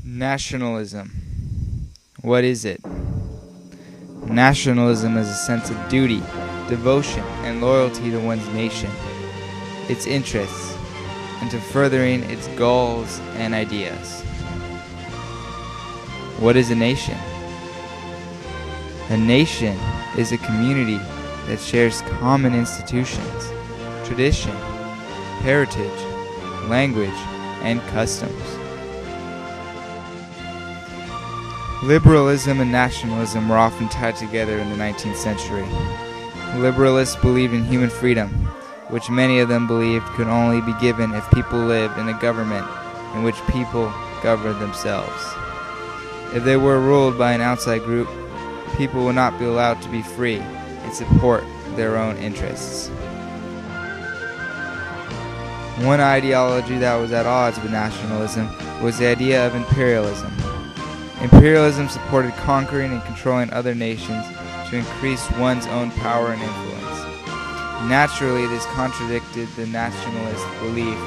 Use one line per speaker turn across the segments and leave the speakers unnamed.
Nationalism. What is it? Nationalism is a sense of duty, devotion, and loyalty to one's nation, its interests, and to furthering its goals and ideas. What is a nation? A nation is a community that shares common institutions, tradition, heritage, language, and customs. Liberalism and nationalism were often tied together in the 19th century. Liberalists believed in human freedom, which many of them believed could only be given if people lived in a government in which people governed themselves. If they were ruled by an outside group, people would not be allowed to be free and support their own interests. One ideology that was at odds with nationalism was the idea of imperialism. Imperialism supported conquering and controlling other nations to increase one's own power and influence. Naturally, this contradicted the nationalist belief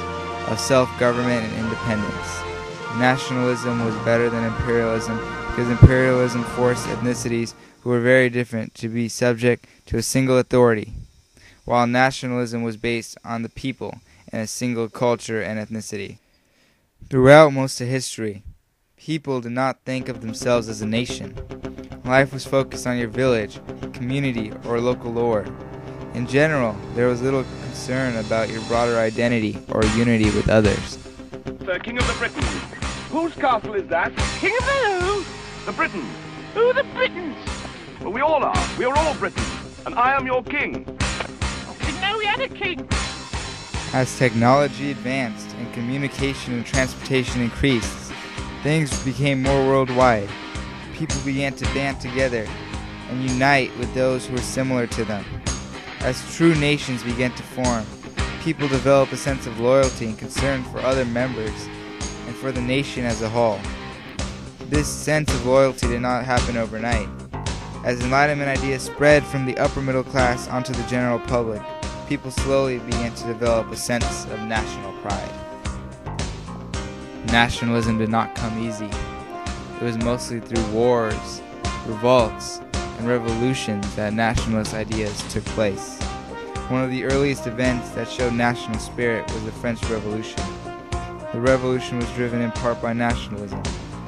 of self-government and independence. Nationalism was better than imperialism because imperialism forced ethnicities who were very different to be subject to a single authority, while nationalism was based on the people and a single culture and ethnicity. Throughout most of history, people did not think of themselves as a nation. Life was focused on your village, community, or local lore. In general, there was little concern about your broader identity or unity with others.
Sir, King of the Britons. Whose castle is that?
King of the who?
The Britons.
Who the Britons?
Well, we all are. We are all Britons. And I am your king.
I didn't know we had a king.
As technology advanced and communication and transportation increased, things became more worldwide. People began to band together and unite with those who were similar to them. As true nations began to form, people developed a sense of loyalty and concern for other members and for the nation as a whole. This sense of loyalty did not happen overnight. As Enlightenment ideas spread from the upper middle class onto the general public, people slowly began to develop a sense of national pride. Nationalism did not come easy. It was mostly through wars, revolts, and revolutions that nationalist ideas took place. One of the earliest events that showed national spirit was the French Revolution. The revolution was driven in part by nationalism,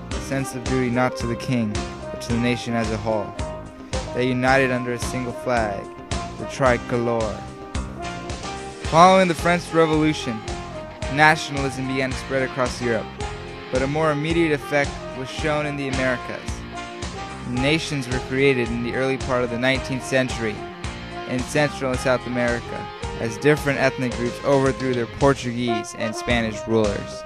a sense of duty not to the king, but to the nation as a whole. They united under a single flag, the tricolor. Following the French Revolution, nationalism began to spread across Europe, but a more immediate effect was shown in the Americas. Nations were created in the early part of the 19th century in Central and South America as different ethnic groups overthrew their Portuguese and Spanish rulers.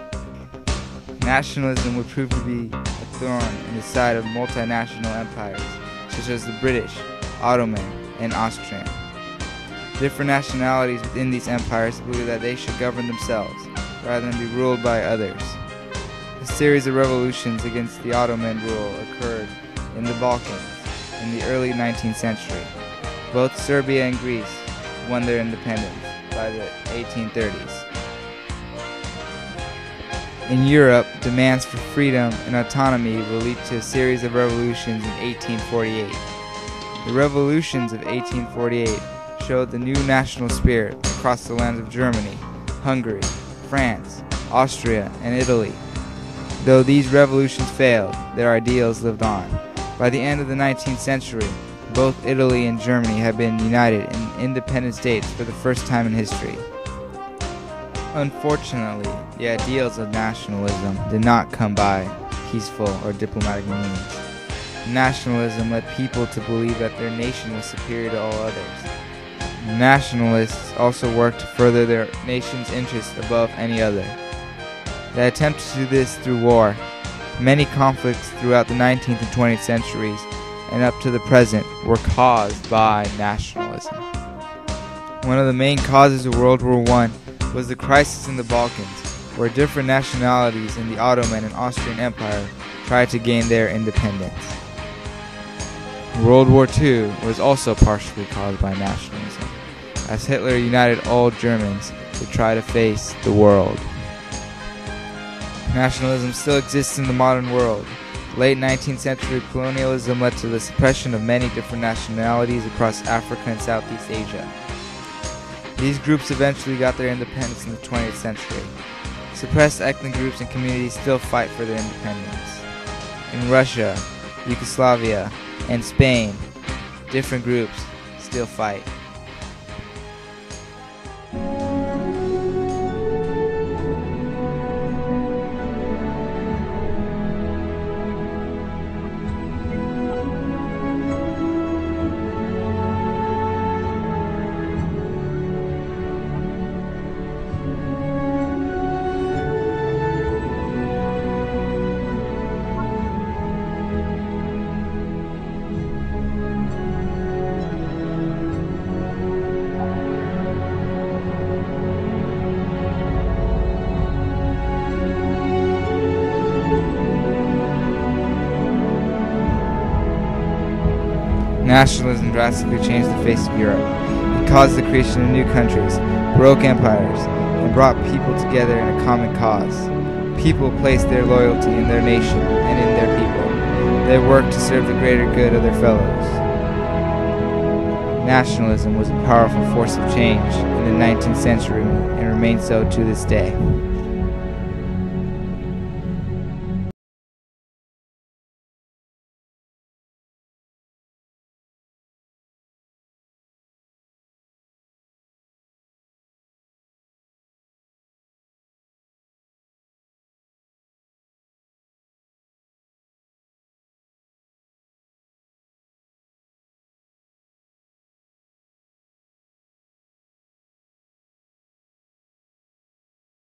Nationalism would prove to be a thorn in the side of multinational empires such as the British, Ottoman, and Austrian. Different nationalities within these empires believed that they should govern themselves rather than be ruled by others. A series of revolutions against the Ottoman rule occurred in the Balkans in the early 19th century. Both Serbia and Greece won their independence by the 1830s. In Europe, demands for freedom and autonomy will lead to a series of revolutions in 1848. The revolutions of 1848 showed the new national spirit across the lands of Germany, Hungary, France, Austria, and Italy. Though these revolutions failed, their ideals lived on. By the end of the 19th century, both Italy and Germany had been united in independent states for the first time in history. Unfortunately, the ideals of nationalism did not come by peaceful or diplomatic means. Nationalism led people to believe that their nation was superior to all others. Nationalists also worked to further their nation's interests above any other. They attempted to do this through war. Many conflicts throughout the 19th and 20th centuries and up to the present were caused by nationalism. One of the main causes of World War I was the crisis in the Balkans, where different nationalities in the Ottoman and Austrian Empire tried to gain their independence. World War II was also partially caused by nationalism, as Hitler united all Germans to try to face the world. Nationalism still exists in the modern world. Late 19th century colonialism led to the suppression of many different nationalities across Africa and Southeast Asia. These groups eventually got their independence in the 20th century. Suppressed ethnic groups and communities still fight for their independence. In Russia, Yugoslavia, and Spain, different groups still fight. Nationalism drastically changed the face of Europe. It caused the creation of new countries, broke empires, and brought people together in a common cause. People placed their loyalty in their nation and in their people. They worked to serve the greater good of their fellows. Nationalism was a powerful force of change in the 19th century and remains so to this day.